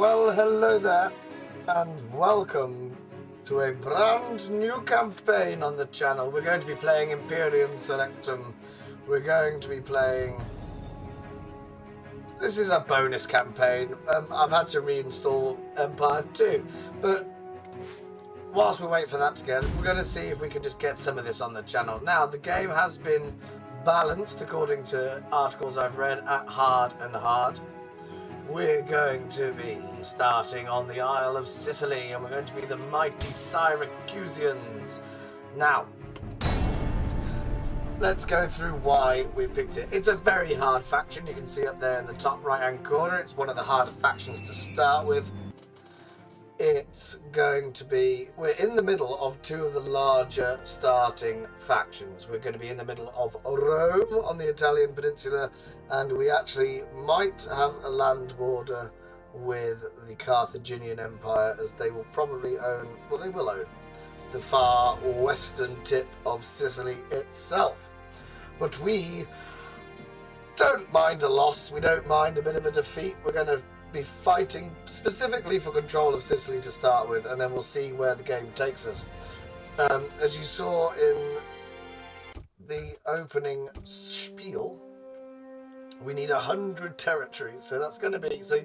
Well, hello there, and welcome to a brand new campaign on the channel. We're going to be playing Imperium Surrectum. We're going to be playing... This is a bonus campaign. I've had to reinstall Empire 2, but whilst we wait for that to get, we're going to see if we can just get some of this on the channel. Now, the game has been balanced, according to articles I've read, at hard and hard. We're going to be starting on the Isle of Sicily, and we're going to be the mighty Syracusians. Now, let's go through why we picked it. It's a very hard faction. You can see up there in the top right-hand corner. It's one of the harder factions to start with. It's going to be... We're in the middle of two of the larger starting factions. We're going to be in the middle of Rome on the Italian peninsula, and we actually might have a land border with the Carthaginian Empire, as they will probably own... Well, they will own the far western tip of Sicily itself. But we don't mind a loss. We don't mind a bit of a defeat. We're going to be fighting specifically for control of Sicily to start with, and then we'll see where the game takes us. As you saw in the opening spiel, we need 100 territories, so that's going to be... So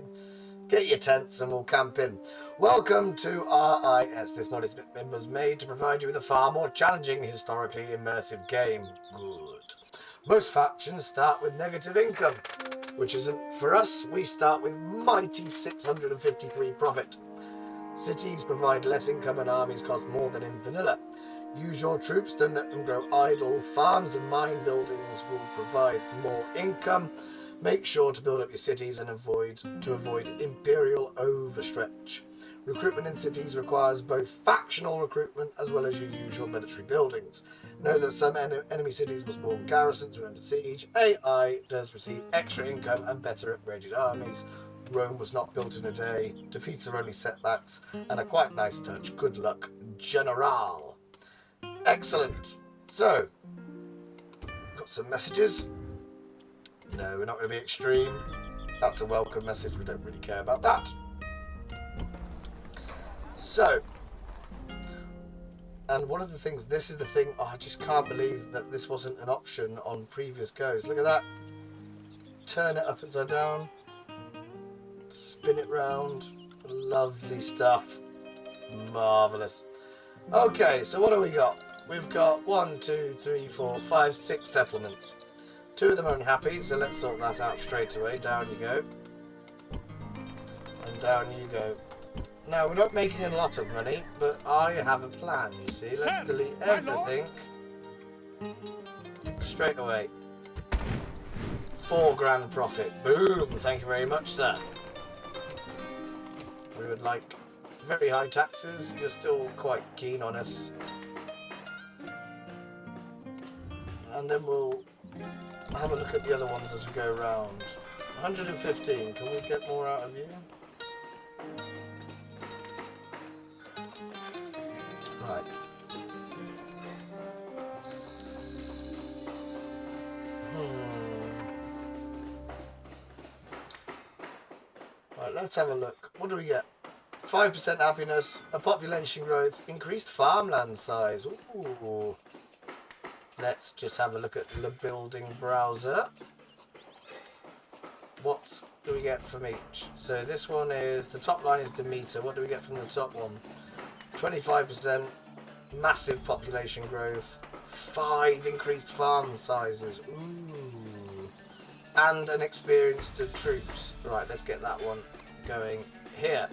get your tents and we'll camp in. Welcome to RIS. This mod was made to provide you with a far more challenging, historically immersive game. Good. Most factions start with negative income, which isn't for us. We start with mighty 653 profit. Cities provide less income and armies cost more than in vanilla. Use your troops, don't let them grow idle. Farms and mine buildings will provide more income. Make sure to build up your cities and avoid imperial overstretch. Recruitment in cities requires both factional recruitment as well as your usual military buildings. Know that some enemy cities will spawn garrisons when under siege. AI does receive extra income and better upgraded armies. Rome was not built in a day. Defeats are only setbacks, and a quite nice touch. Good luck, General. Excellent. So, got some messages. No, we're not going to be extreme. That's a welcome message. We don't really care about that. So, and one of the things, this is the thing, I just can't believe that this wasn't an option on previous goes. Look at that. Turn it upside down. Spin it round. Lovely stuff. Marvellous. Okay, so what have we got? We've got 1, 2, 3, 4, 5, 6 settlements. 2 of them are unhappy, so let's sort that out straight away. Down you go. And down you go. Now, we're not making a lot of money, but I have a plan, you see. Let's delete everything straight away. 4 grand profit. Boom! Thank you very much, sir. We would like very high taxes. You're still quite keen on us. And then we'll have a look at the other ones as we go around. 115. Can we get more out of you? Right. Right, let's have a look. What do we get? 5% happiness, a population growth, increased farmland size. Ooh. Let's just have a look at the building browser. What do we get from each? So this one is, the top line is Demeter. What do we get from the top one? 25%, massive population growth, 5 increased farm sizes. Ooh. And an experienced troops. Right, let's get that one going here.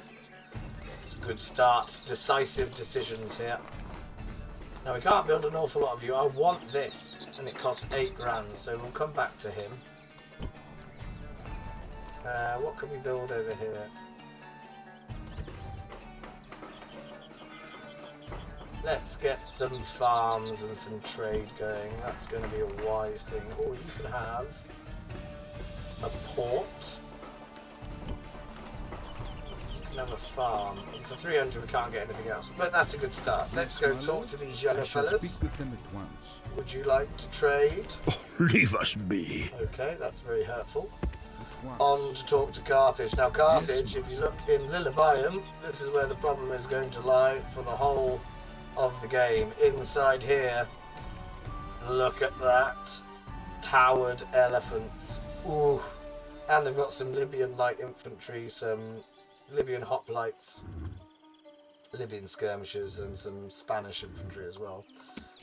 It's a good start. Decisive decisions here. Now, we can't build an awful lot of you. I want this, and it costs 8 grand, so we'll come back to him. What can we build over here? Let's get some farms and some trade going. That's going to be a wise thing. Oh, you can have a port. Have a farm. For 300 we can't get anything else, but that's a good start. Let's go talk to these yellow fellas. Speak with them at once. Would you like to trade? Oh, leave us be. Okay, that's very hurtful. on to talk to Carthage. Now Carthage, if you look in Lilybaeum, this is where the problem is going to lie for the whole of the game. Inside here, look at that. Towered elephants. Ooh. And they've got some Libyan light infantry, some Libyan hoplites, Libyan skirmishers, and some Spanish infantry as well.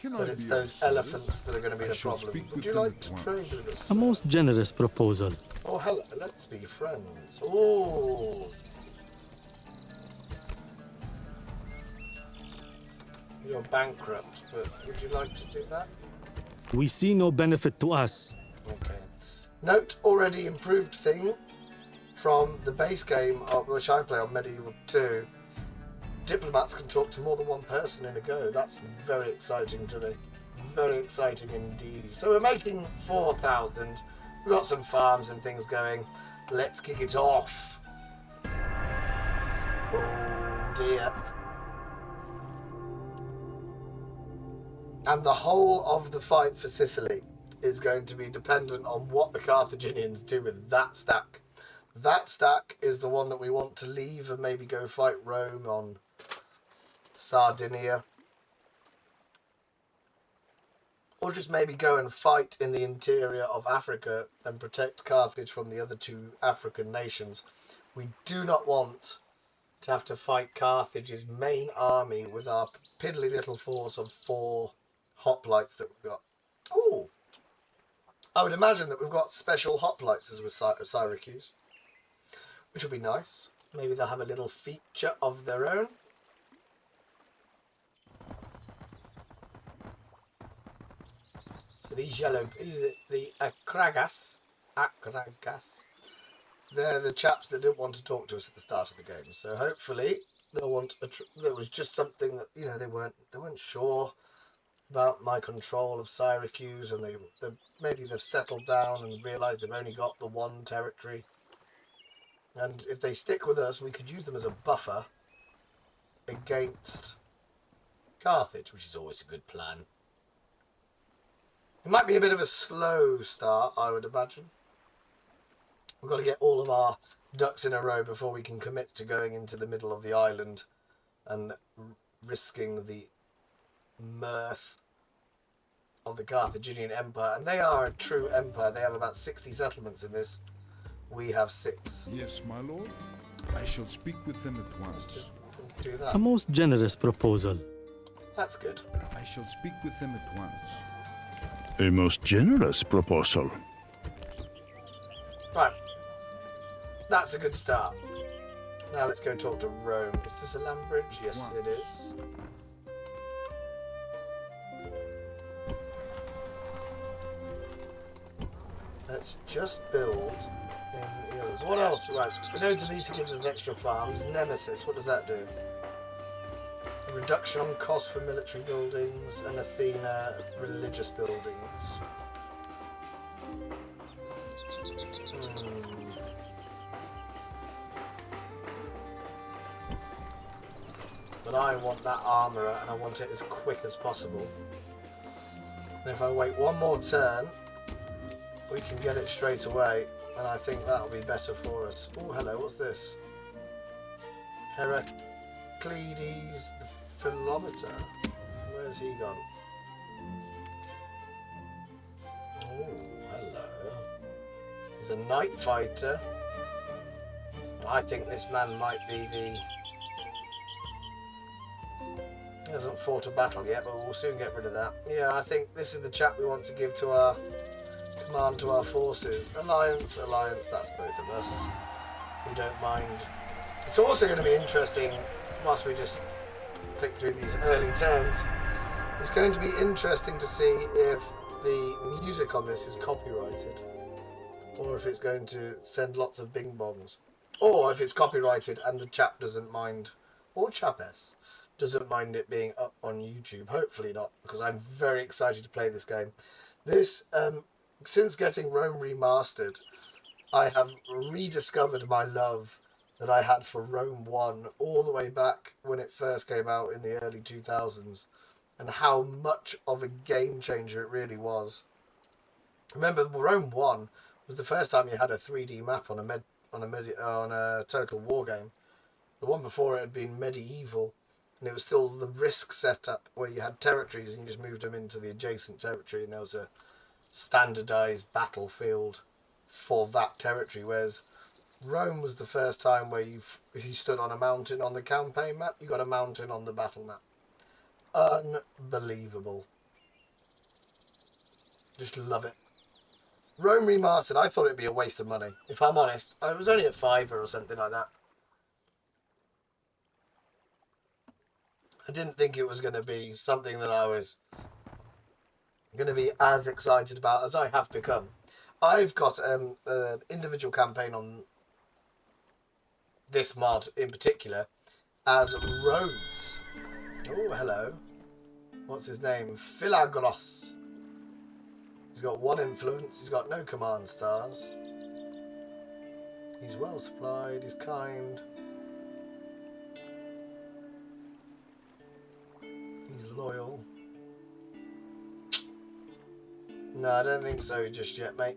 But it's those elephants that are going to be the problem. Would you like to trade with us? A most generous proposal. Oh, hello. Let's be friends. Oh. You're bankrupt, but would you like to do that? We see no benefit to us. Okay. Note already improved thing from the base game, which I play on Medieval 2. Diplomats can talk to more than one person in a go. That's very exciting to me. Very exciting indeed. So we're making 4,000. We've got some farms and things going. Let's kick it off. Oh dear. And the whole of the fight for Sicily is going to be dependent on what the Carthaginians do with that stack. That stack is the one that we want to leave and maybe go fight Rome on Sardinia. Or just maybe go and fight in the interior of Africa and protect Carthage from the other two African nations. We do not want to have to fight Carthage's main army with our piddly little force of 4 hoplites that we've got. Ooh! I would imagine that we've got special hoplites as with Syracuse, which will be nice. Maybe they'll have a little feature of their own. So these are the Akragas. They're the chaps that didn't want to talk to us at the start of the game. So hopefully they'll want there was just something that, you know, they weren't sure about my control of Syracuse, and maybe they've settled down and realised they've only got the one territory. And if they stick with us, we could use them as a buffer against Carthage, which is always a good plan. It might be a bit of a slow start, I would imagine. We've got to get all of our ducks in a row before we can commit to going into the middle of the island and risking the mirth of the Carthaginian Empire. And they are a true empire. They have about 60 settlements in this. We have 6. Yes, my lord. I shall speak with them at once. Let's just do that. A most generous proposal. That's good. I shall speak with them at once. A most generous proposal. Right. That's a good start. Now let's go talk to Rome. Is this a land bridge? Yes, it is. Let's just build in the others. What else? Right. We know Demeter gives us extra farms. Nemesis, what does that do? A reduction on cost for military buildings, and Athena religious buildings. But I want that armourer, and I want it as quick as possible. And if I wait one more turn, we can get it straight away, and I think that'll be better for us. Oh, hello, what's this? Heraclides the Philometer. Where's he gone? Oh, hello. He's a night fighter. I think this man might be the... He hasn't fought a battle yet, but we'll soon get rid of that. Yeah, I think this is the chap we want to give to our command to our forces. Alliance, that's both of us. We don't mind. It's also going to be interesting, whilst we just click through these early turns, it's going to be interesting to see if the music on this is copyrighted, or if it's going to send lots of bing bongs, or if it's copyrighted and the chap doesn't mind, or chapess doesn't mind it being up on YouTube. Hopefully not, because I'm very excited to play this game. This, since getting Rome remastered, I have rediscovered my love that I had for Rome 1 all the way back when it first came out in the early 2000s, and how much of a game changer it really was. Remember, Rome 1 was the first time you had a 3D map on a Total War game. The one before it had been medieval, and it was still the Risk setup where you had territories and you just moved them into the adjacent territory, and there was a standardized battlefield for that territory. Whereas Rome was the first time where if you stood on a mountain on the campaign map, you got a mountain on the battle map. Unbelievable. Just love it. Rome Remastered, I thought it'd be a waste of money. If I'm honest, it was only a £5 or something like that. I didn't think it was going to be something that I was going to be as excited about as I have become. I've got an individual campaign on this mod in particular as Rhodes. Oh, hello. What's his name? Philagros. He's got 1 influence. He's got no command stars. He's well supplied. He's kind. He's loyal. No, I don't think so just yet, mate.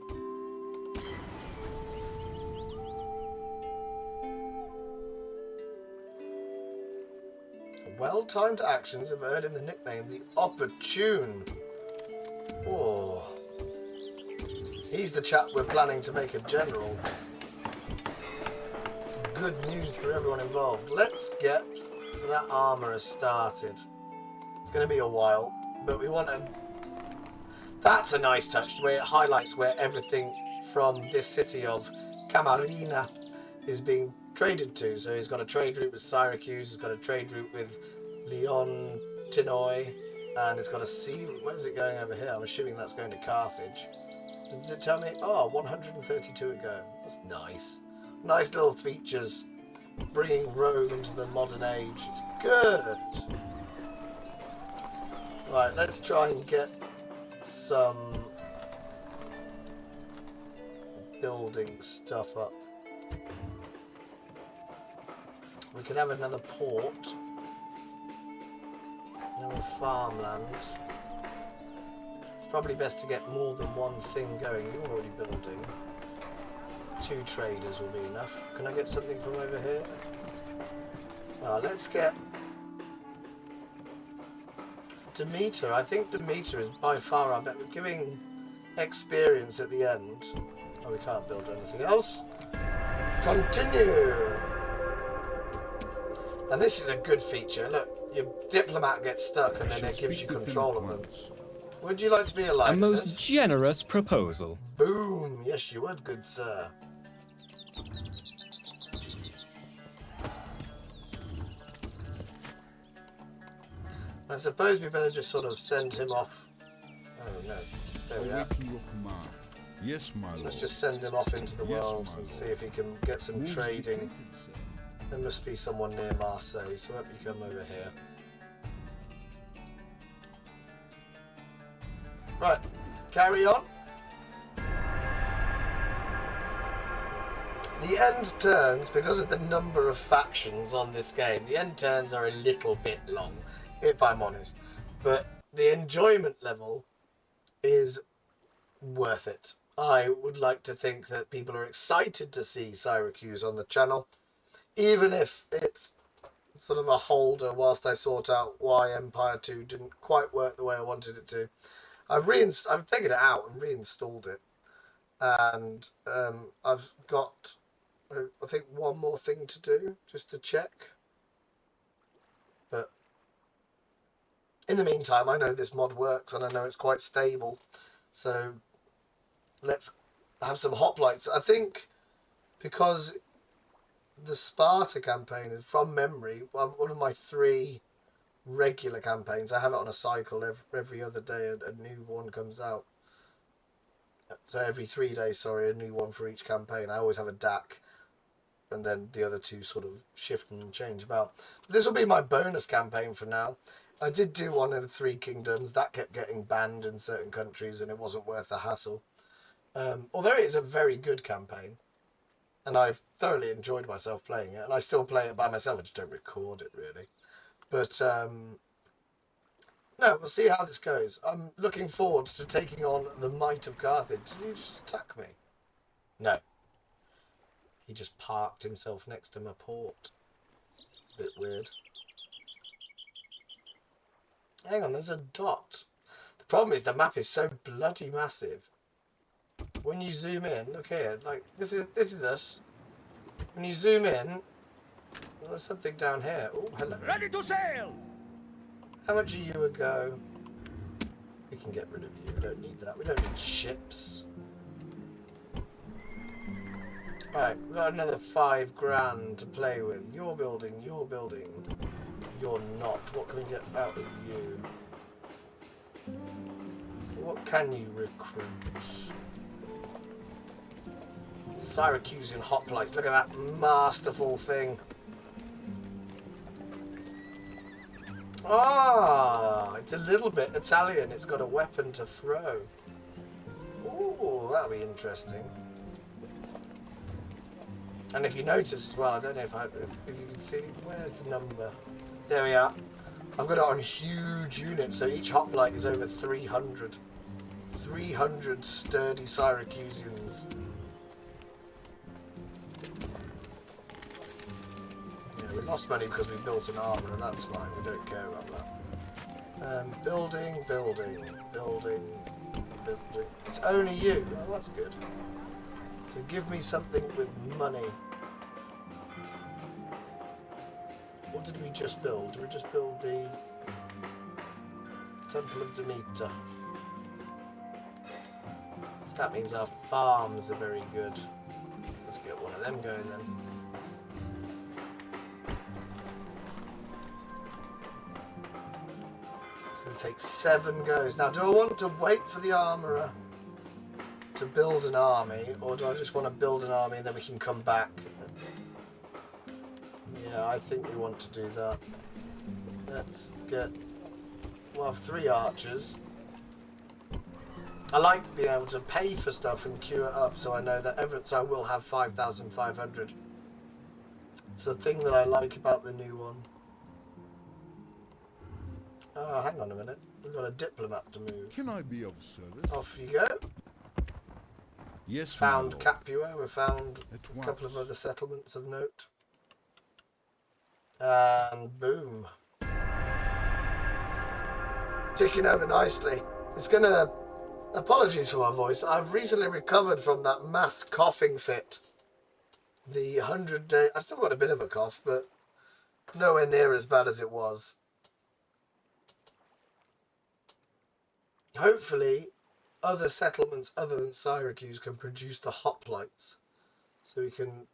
Well-timed actions have earned him the nickname the Opportune. Oh. He's the chap we're planning to make a general. Good news for everyone involved. Let's get that armourer started. It's going to be a while, but we want to... That's a nice touch, where it highlights where everything from this city of Camarina is being traded to. So he's got a trade route with Syracuse, he's got a trade route with Leon Tinoy, and it's got a sea route. Where's it going over here? I'm assuming that's going to Carthage. Does it tell me? Oh, 132 it go. That's nice. Nice little features, bringing Rome into the modern age. It's good. Right, let's try and get some building stuff up. We could have another port, another farmland. It's probably best to get more than one thing going. You're already building. 2 traders will be enough. Can I get something from over here? Let's get Demeter. I think Demeter is by far our best. Giving experience at the end. Oh, we can't build anything else. Continue. And this is a good feature. Look, your diplomat gets stuck and then it gives you control of them. Would you like to be alive? A most generous proposal. Boom. Yes, you would, good sir. I suppose we better just sort of send him off. Oh no, there we are. Yes, my lord. Let's just send him off into the world and see if he can get some trading. There must be someone near Marseille, so hope you come over here. Right, carry on. The end turns, because of the number of factions on this game, the end turns are a little bit long, if I'm honest. But the enjoyment level is worth it. I would like to think that people are excited to see Syracuse on the channel, even if it's sort of a holder whilst I sort out why Empire 2 didn't quite work the way I wanted it to. I've taken it out and reinstalled it, and I've got I think one more thing to do just to check. But in the meantime, I know this mod works and I know it's quite stable, so let's have some hoplites. I think because the Sparta campaign is from memory, one of my 3 regular campaigns. I have it on a cycle. Every other day a new one comes out. So every 3 days, sorry, a new one for each campaign. I always have a DAC, and then the other 2 sort of shift and change about. This will be my bonus campaign for now. I did do one of the 3 kingdoms. That kept getting banned in certain countries, and it wasn't worth the hassle. Although it is a very good campaign, and I've thoroughly enjoyed myself playing it, and I still play it by myself. I just don't record it, really. But, no, we'll see how this goes. I'm looking forward to taking on the might of Carthage. Did you just attack me? No. He just parked himself next to my port. Bit weird. Hang on, there's a dot. The problem is the map is so bloody massive. When you zoom in, look here, like this is us. When you zoom in, there's something down here. Oh, hello. Ready to sail! How much are you a go? We can get rid of you. We don't need that. We don't need ships. Right, we've got another 5 grand to play with. You're building, you're building. You're not. What can we get out of you? What can you recruit? Syracusean hoplites. Look at that masterful thing. Ah, it's a little bit Italian. It's got a weapon to throw. Ooh, that'll be interesting. And if you notice as well, I don't know if you can see, where's the number? There we are. I've got it on huge units, so each hoplite is over 300. 300 sturdy Syracusians. Yeah, we lost money because we built an armour, and that's fine. We don't care about that. Building, building, building, building. It's only you. Oh, that's good. So give me something with money. What did we just build? Did we just build the Temple of Demeter? So that means our farms are very good. Let's get one of them going then. It's going to take 7 goes. Now, do I want to wait for the armourer to build an army, or do I just want to build an army and then we can come back? Yeah, I think we want to do that. Let's get... We'll have 3 archers. I like being able to pay for stuff and queue it up so I know that so I will have 5,500. It's the thing that I like about the new one. Oh, hang on a minute. We've got a diplomat to move. Can I be of service? Off you go. Yes, Found my lord. Capua. We found At a couple of once. other settlements of note. And boom. Ticking over nicely. It's gonna... Apologies for my voice. I've recently recovered from that mass coughing fit. The 100-day... I still got a bit of a cough, but nowhere near as bad as it was. Hopefully, other settlements other than Syracuse can produce the hoplites. So we can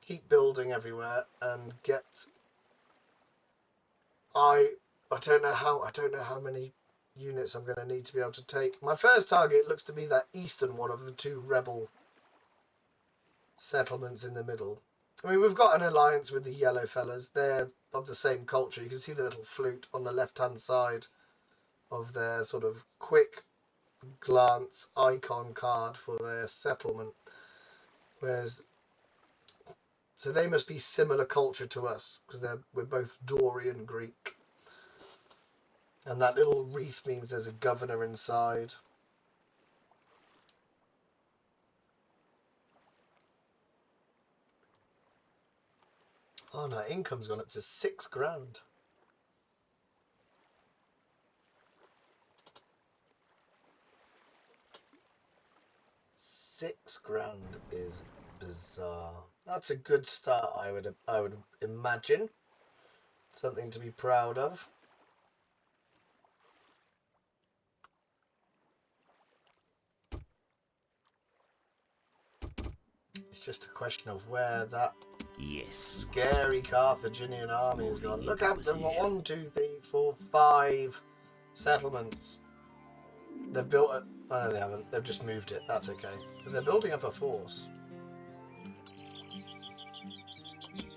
keep building everywhere and get... I don't know how many units I'm going to need to be able to take. My first target looks to be that eastern one of the 2 rebel settlements in the middle. I mean, we've got an alliance with the yellow fellas. They're of the same culture. You can see the little flute on the left-hand side of their sort of quick glance icon card for their settlement. Whereas, so they must be similar culture to us because we're both Dorian Greek. And that little wreath means there's a governor inside. Oh no, income's gone up to 6 grand. £6 grand is bizarre. That's a good start, I would imagine. Something to be proud of. It's just a question of where that scary Carthaginian army has gone. Look at them, 1, 2, 3, 4, 5 settlements. They've built it. Oh no, they haven't. They've just moved it. That's okay. But they're building up a force.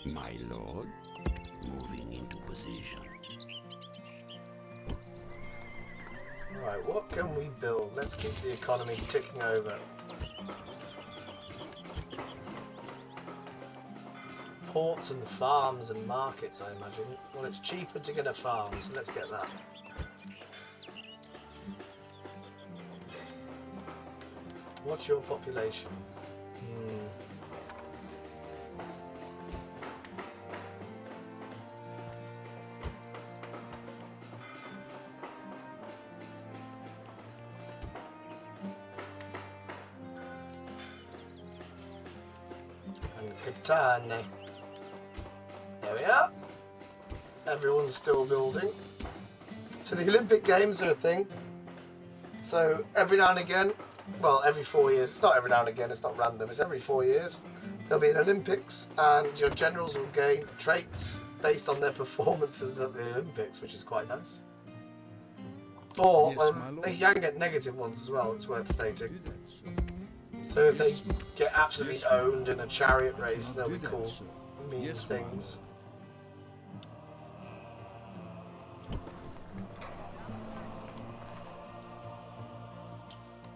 My lord, moving into position. Right, what can we build? Let's keep the economy ticking over. Ports and farms and markets, I imagine. Well, it's cheaper to get a farm, so let's get that. What's your population? And Catane. There we are. Everyone's still building. So the Olympic Games are a thing. So every now and again, well, every 4 years, it's not every now and again, it's not random, it's every 4 years, there'll be an Olympics and your generals will gain traits based on their performances at the Olympics, which is quite nice. Or Yes, my lord. they can get negative ones as well, it's worth stating. Do that, sir. So if they Yes, sir. get absolutely Yes, sir. owned in a chariot race, they'll Do be that, cool, sir. mean Yes, my things.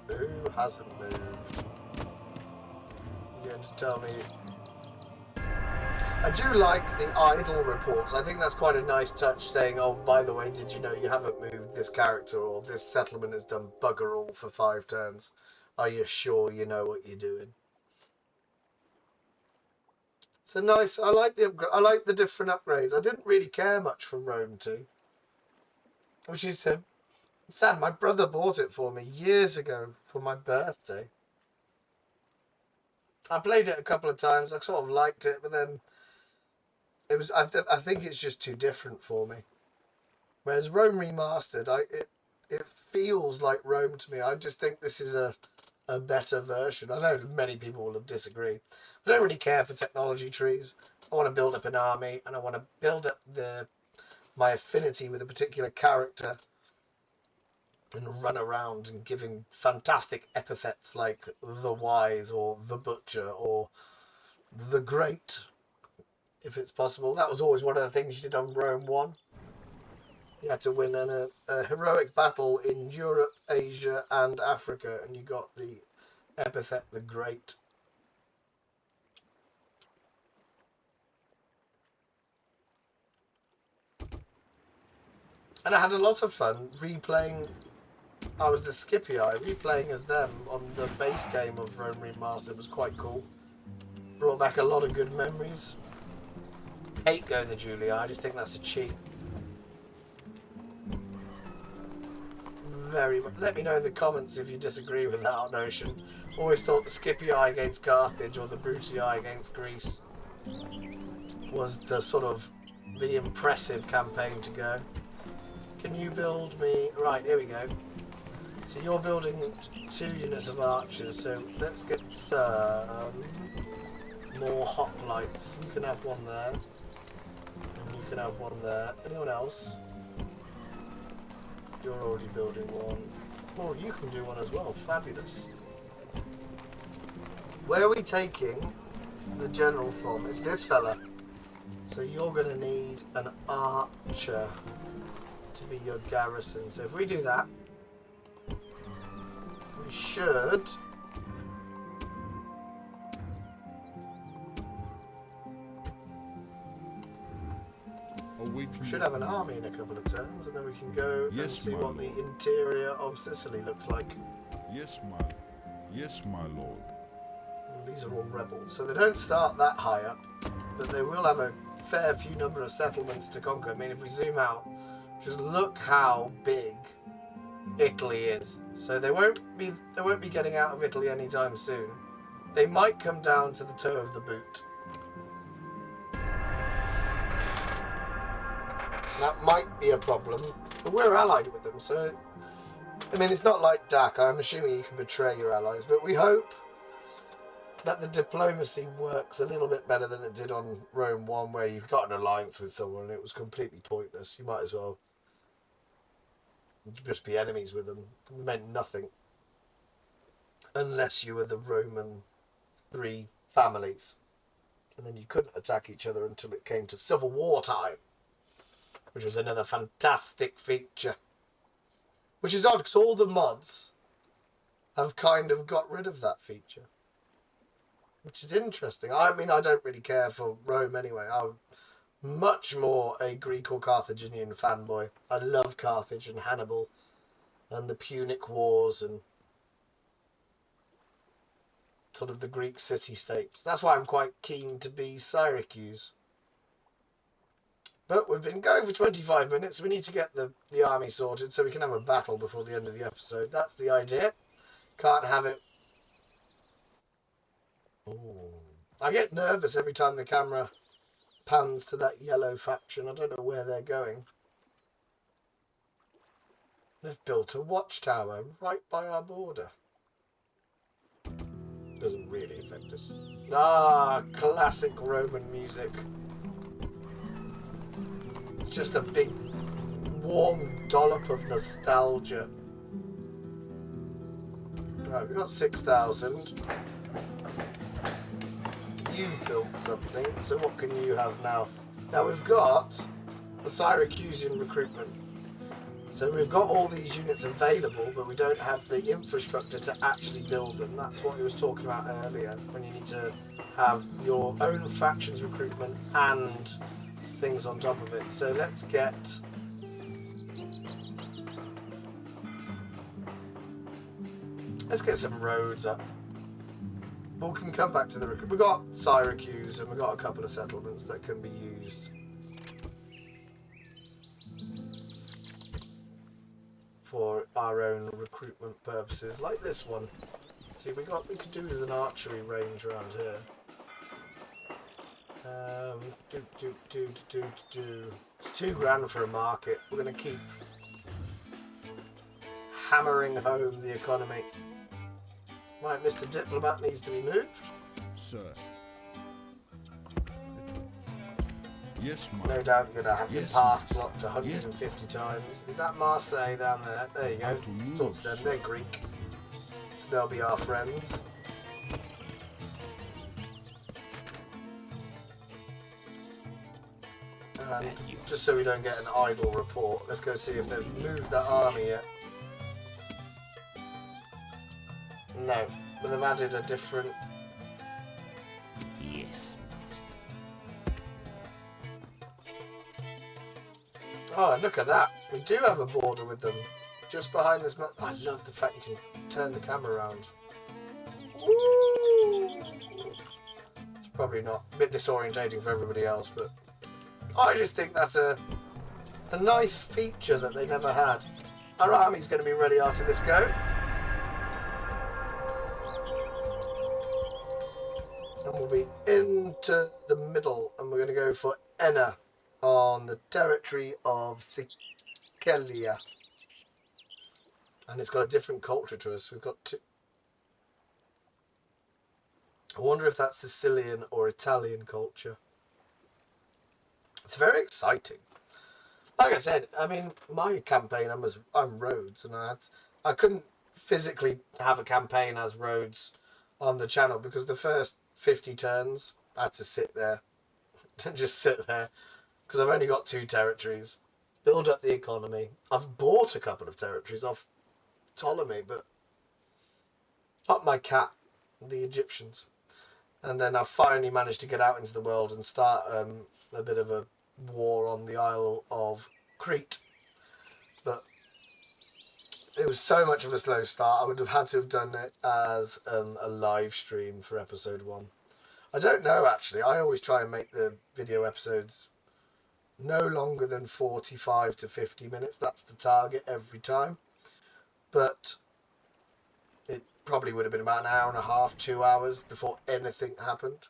Who hasn't moved? You're going to tell me? I do like the idle reports. I think that's quite a nice touch, saying, oh, by the way, did you know you haven't moved this character, or this settlement has done bugger all for 5 turns. Are you sure you know what you're doing? It's a nice, I like the different upgrades. I didn't really care much for Rome 2. Which is sad. My brother bought it for me years ago for my birthday. I played it a couple of times. I sort of liked it, but then it was. I think it's just too different for me. Whereas Rome Remastered, it feels like Rome to me. I just think this is a better version. I know many people will have disagreed. I don't really care for technology trees. I want to build up an army, and I want to build up my affinity with a particular character and run around and giving fantastic epithets like the Wise or the Butcher or the Great, if it's possible. That was always one of the things you did on Rome 1. You had to win a heroic battle in Europe, Asia and Africa, and you got the epithet the Great. And I had a lot of fun replaying. I was the Scipii, replaying as them on the base game of Rome Remastered was quite cool. Brought back a lot of good memories. Hate going the Julia, I just think that's a cheat. Very much. Let me know in the comments if you disagree with that notion. Always thought the Scipii against Carthage or the Brutii against Greece was the sort of the impressive campaign to go. Can you build me... Right, here we go. So you're building 2 units of archers, so let's get some more hoplites. You can have one there. And you can have one there. Anyone else? You're already building one. Oh, you can do one as well. Fabulous. Where are we taking the general from? It's this fella. So you're going to need an archer to be your garrison. So if we do that, we should have an army in a couple of turns, and then we can go and see what the interior of Sicily looks like. Yes, my lord. And these are all rebels, so they don't start that high up, but they will have a fair few number of settlements to conquer. I mean, if we zoom out, just look how big Italy is. So they won't be getting out of Italy anytime soon. They might come down to the toe of the boot. That might be a problem, but we're allied with them, so I mean, it's not like Dak. I'm assuming you can betray your allies, but we hope that the diplomacy works a little bit better than it did on Rome 1, where you've got an alliance with someone and it was completely pointless. You might as well just be enemies with them. It meant nothing. Unless you were the Roman 3 families. And then you couldn't attack each other until it came to Civil War time, which was another fantastic feature. Which is odd, because all the mods have kind of got rid of that feature. Which is interesting. I mean, I don't really care for Rome anyway. I'm much more a Greek or Carthaginian fanboy. I love Carthage and Hannibal and the Punic Wars, and sort of the Greek city-states. That's why I'm quite keen to be Syracuse. But we've been going for 25 minutes. We need to get the army sorted so we can have a battle before the end of the episode. That's the idea. Can't have it... Ooh. I get nervous every time the camera pans to that yellow faction. I don't know where they're going. They've built a watchtower right by our border. Doesn't really affect us. Ah, classic Roman music. It's just a big, warm dollop of nostalgia. Right, we've got 6,000. You've built something, so what can you have now? Now we've got the Syracusean recruitment. So we've got all these units available, but we don't have the infrastructure to actually build them. That's what he was talking about earlier, when you need to have your own factions recruitment and things on top of it. So let's get... some roads up. But we can come back to the... We've got Syracuse and we've got a couple of settlements that can be used for our own recruitment purposes, like this one. See, we could do with an archery range around here. It's $2,000 for a market. We're going to keep hammering home the economy. Right, Mr. Diplomat needs to be moved. Sir. Yes, my No doubt you're going to have your Yes, path master. blocked 150 times. Is that Marseille down there? There you go. How to Let's talk to them. They're Greek. So they'll be our friends. And just so we don't get an idle report, let's go see if they've moved that army yet. No, but they've added a different... Yes, Oh, look at that. We do have a border with them. Just behind this... I love the fact you can turn the camera around. Woo! It's probably not. A bit disorientating for everybody else, but... I just think that's a nice feature that they never had. Our army's going to be ready after this go. And we'll be into the middle, and we're going to go for Enna on the territory of Sicilia. And it's got a different culture to us. We've got two. I wonder if that's Sicilian or Italian culture. It's very exciting. Like I said, I mean, my campaign, I'm Rhodes, and I couldn't physically have a campaign as Rhodes on the channel because the first 50 turns I had to sit there and just sit there because I've only got 2 territories. Build up the economy. I've bought a couple of territories off Ptolemy, but not my cat, the Egyptians. And then I finally managed to get out into the world and start a bit of a war on the Isle of Crete. But it was so much of a slow start. I would have had to have done it as a live stream for episode 1. I don't know, actually. I always try and make the video episodes no longer than 45 to 50 minutes. That's the target every time. But it probably would have been about an hour and a half, 2 hours before anything happened.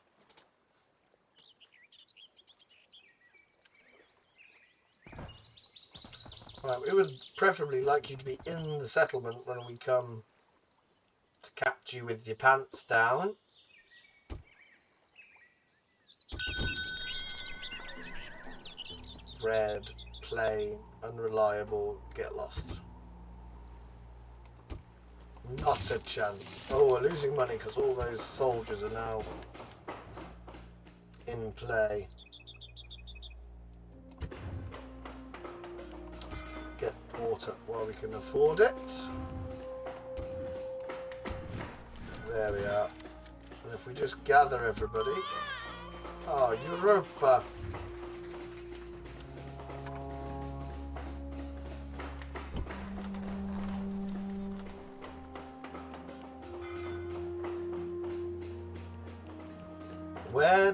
Right, we would preferably like you to be in the settlement when we come to catch you with your pants down. Red, plain, unreliable, get lost. Not a chance. Oh, we're losing money because all those soldiers are now in play. Let's get water while we can afford it. There we are. And if we just gather everybody... Oh, Europa!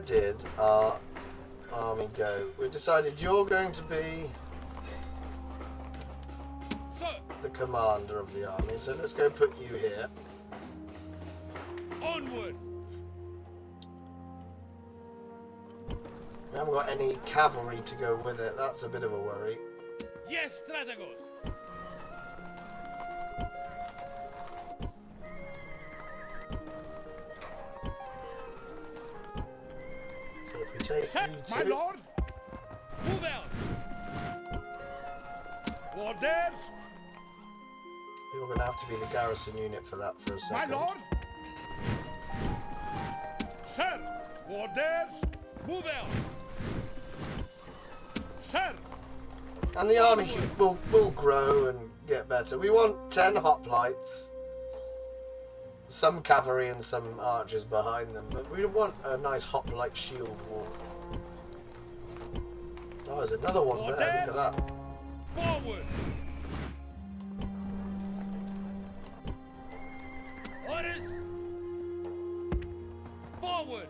did our army go? We decided you're going to be the commander of the army, so let's go put you here. Onward! We haven't got any cavalry to go with it. That's a bit of a worry. Yes, strategos! So if we take Set, you my two, lord! Move out! Orders! you're going to have to be the garrison unit for that for a My second. lord! Sir! Orders! Move out! Sir! And the army will grow and get better. We want 10 hoplites, some cavalry and some archers behind them, but we want a nice hoplite shield wall. Oh, there's another one there, look at that. Forward! Orders! Forward!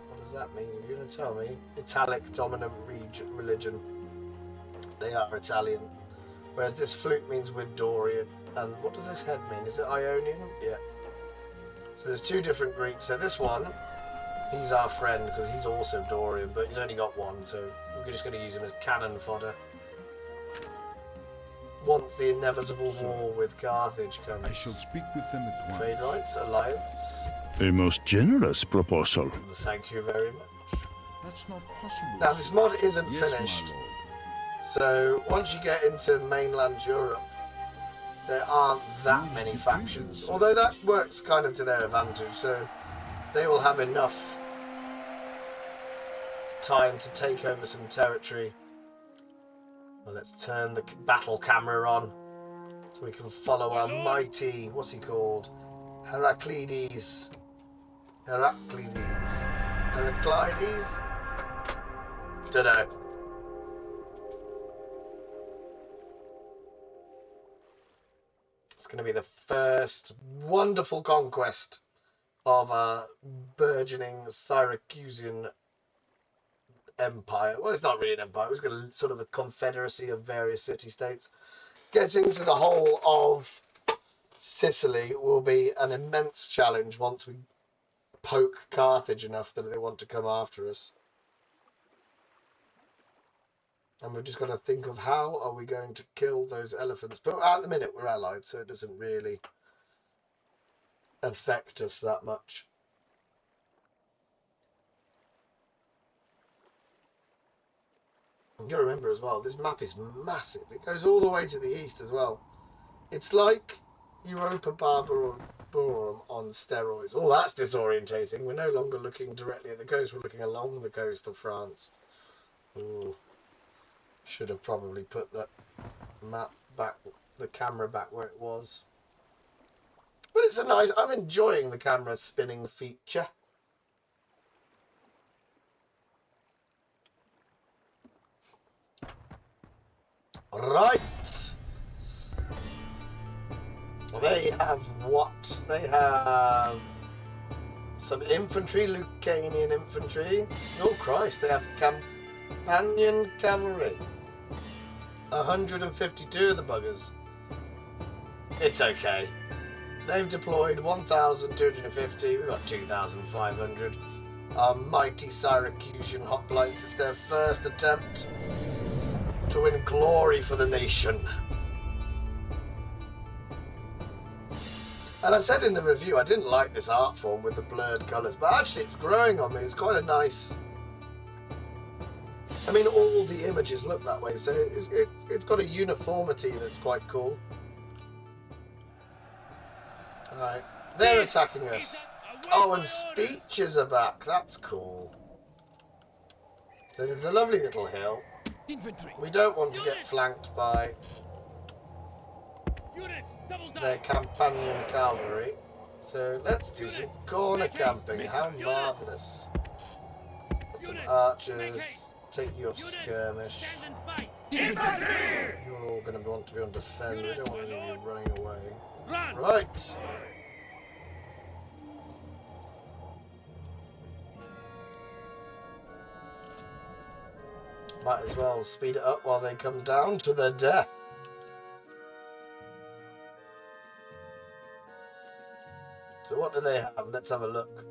What does that mean? You're going to tell me? Italic dominant religion. They are Italian. Whereas this flute means we're Dorian. And what does this head mean? Is it Ionian? Yeah. So there's two different Greeks. So this one, he's our friend because he's also Dorian, but he's only got one, so we're just going to use him as cannon fodder. Once the inevitable war with Carthage comes. I shall speak with them at once. Trade rights, alliance. A most generous proposal. Thank you very much. That's not possible. Now this mod isn't Yes, finished. my lord. So once you get into mainland Europe, there aren't that many factions. Although that works kind of to their advantage, so they will have enough time to take over some territory. Well, let's turn the battle camera on so we can follow our mighty, what's he called? Heraclides. Heraclides. Dunno. It's going to be the first wonderful conquest of a burgeoning Syracusan empire. Well, it's not really an empire. It was going to sort of a confederacy of various city-states. Getting to the whole of Sicily will be an immense challenge once we poke Carthage enough that they want to come after us. And we've just got to think of how are we going to kill those elephants. But at the minute we're allied, so it doesn't really affect us that much. You got to remember as well, this map is massive. It goes all the way to the east as well. It's like Europa Barbarorum on steroids. Oh, that's disorientating. We're no longer looking directly at the coast. We're looking along the coast of France. Ooh. Should have probably put that map back, the camera back where it was. But it's a nice, I'm enjoying the camera spinning feature. Right. They have what? They have some infantry, Lucanian infantry. Oh Christ, they have companion cavalry. 152 of the buggers. It's okay. They've deployed 1,250. We've got 2,500. Our mighty Syracusan hoplites. It's their first attempt to win glory for the nation. And I said in the review, I didn't like this art form with the blurred colours, but actually it's growing on me. It's quite a nice... I mean, all the images look that way, so it's got a uniformity that's quite cool. Alright, they're attacking us. Oh, and speeches are back. That's cool. So there's a lovely little hill. We don't want to get flanked by their companion cavalry. So let's do some corner camping. How marvellous. Got some archers. Take you off skirmish. You're all going to want to be on defend. We don't want any of you running away. Run! Right. Might as well speed it up while they come down to their death. So what do they have? Let's have a look.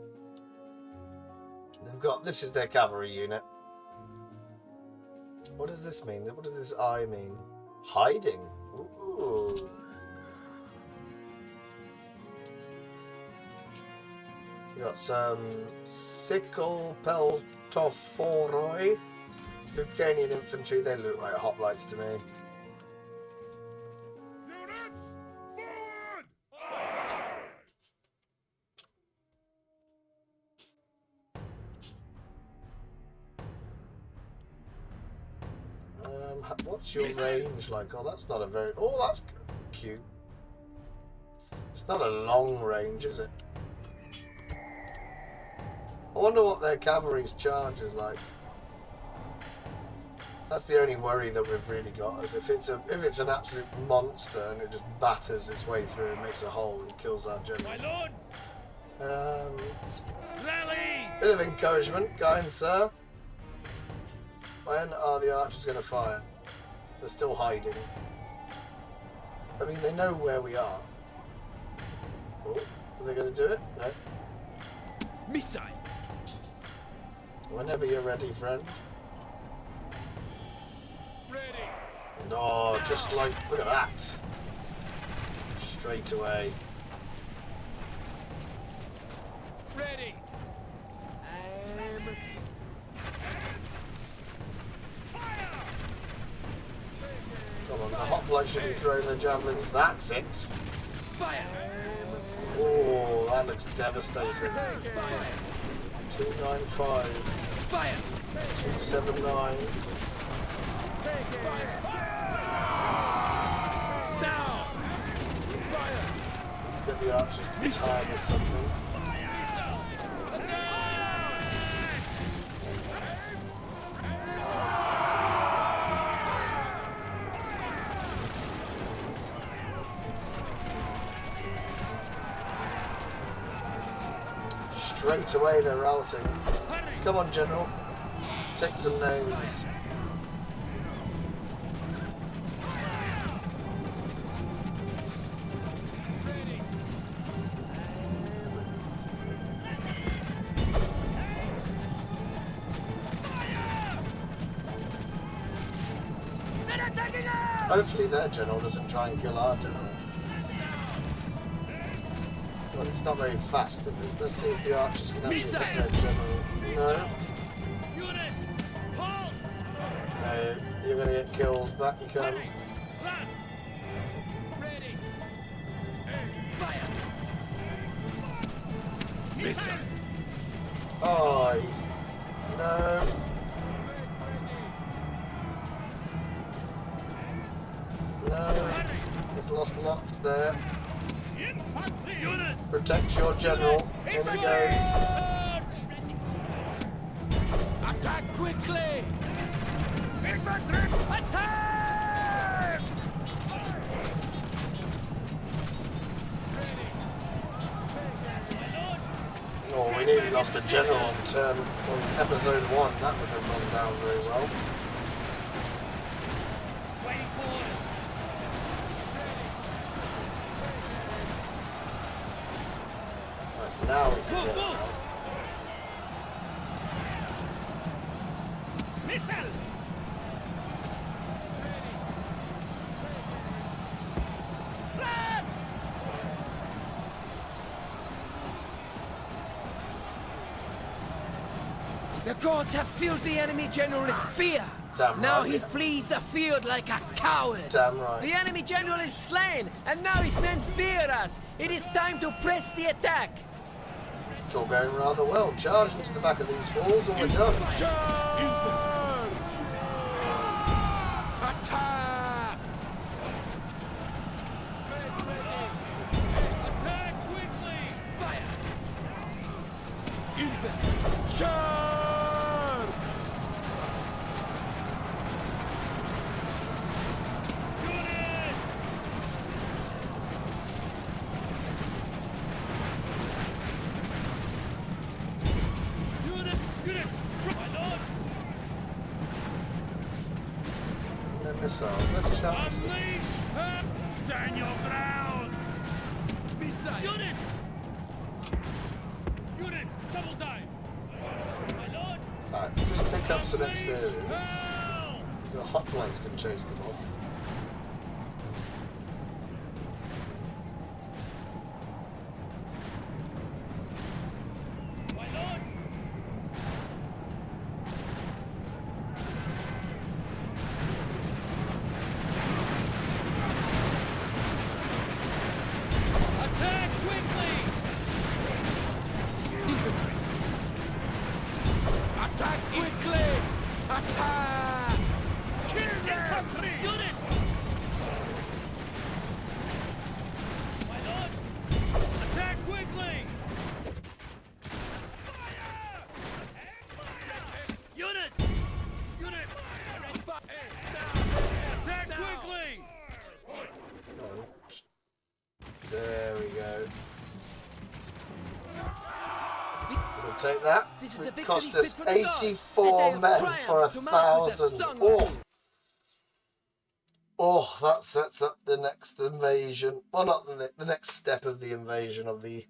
They've got, this is their cavalry unit. What does this mean? What does this I mean? Hiding. Ooh. We got some sickle peltophoroi. Lucanian infantry, they look like hoplites to me. Units, forward! What's your range like? Oh, that's not a very... Oh, that's cute. It's not a long range, is it? I wonder what their cavalry's charge is like. That's the only worry that we've really got, is if it's an absolute monster and it just batters its way through and makes a hole and kills our general. My lord! Rally! Bit of encouragement, kind sir. When are the archers going to fire? They're still hiding. I mean, they know where we are. Oh, are they going to do it? No. Missile! Whenever you're ready, friend. Ready! No, just like, look at that. Straight away. Ready! Fire! Come on, the hoplites should be throwing their javelins. That's it. Fire! Oh, that looks devastating. 295. Fire! 279. Down! Fire! Let's get the archers to target something. Straight away they're routing. Come on, General. Take some names. Hopefully their general doesn't try and kill our general. Well, it's not very fast, is it? Let's see if the archers can actually hit their general. No. Unit! Halt! No, you're going to get killed. Back you come. Ready! Run! Ready! Fire! Missile! Oh, he's... No. No. He's lost lots there. Infantry units! Protect your general. In he goes. Attack quickly! Infantry! Attack! Oh, we nearly lost a general on episode 1. That would have gone down very well. Waiting for orders. Right, now we can get it out. Missiles! Run! The gods have filled the enemy general with fear. Damn Now right. he flees the field like a coward. Damn right. The enemy general is slain, and now his men fear us. It is time to press the attack. It's all going rather well. Charge into the back of these fools and we're done. Attack! Attack quickly! Fire! Infantry! Charge! Units! missiles. Let's charge them. Unleash her! Stand your ground! Missile! Units! Units, double time! My lord! Right, just pick up some Unleash experience. hell! The hoplites can chase them off. My lord! Attack quickly! Infantry! Attack quickly! Attack! Kill them! Infantry! Units! My lord! Attack quickly! Fire! Fire! Units! Units! Attack quickly! There we go. We'll take that. This is a It victory cost fit us for the gods, 84 a day of men triumph for to mark with a 1,000. song or Oh. two. Oh, that sets up the next invasion. Well, not the next step of the invasion of the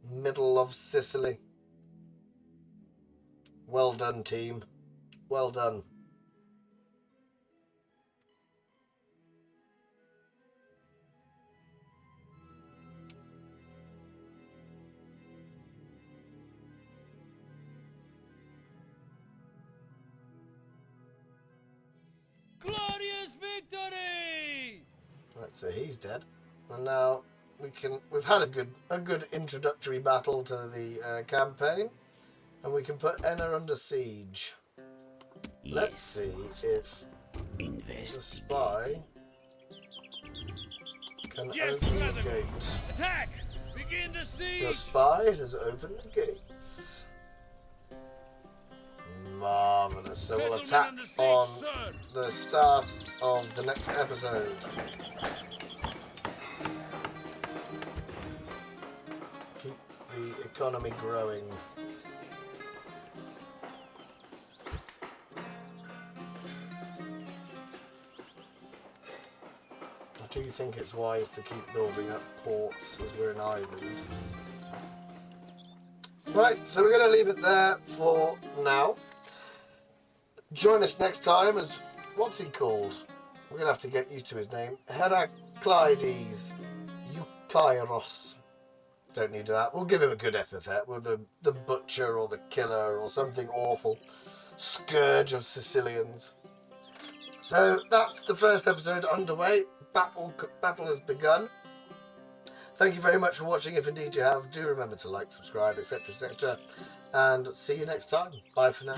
middle of Sicily. Well done, team. Well done. Glorious victory! Right, so he's dead, and now we've had a good introductory battle to the campaign, and we can put Enna under siege. Let's see if the spy can Yes, open the brother. gate. Attack! Begin the The siege! spy has opened the gates. Marvellous. So we'll Settlement attack under siege, on sir. the start of the next episode. Let's keep the economy growing. I do think it's wise to keep building up ports as we're an island. Right, so we're going to leave it there for now. Join us next time as, what's he called? We're going to have to get used to his name. Heraclides Eukairos. Don't need that. We'll give him a good epithet. With the butcher or the killer or something awful. Scourge of Sicilians. So that's the first episode underway. Battle has begun. Thank you very much for watching. If indeed you have, do remember to like, subscribe, etc., etc. And see you next time. Bye for now.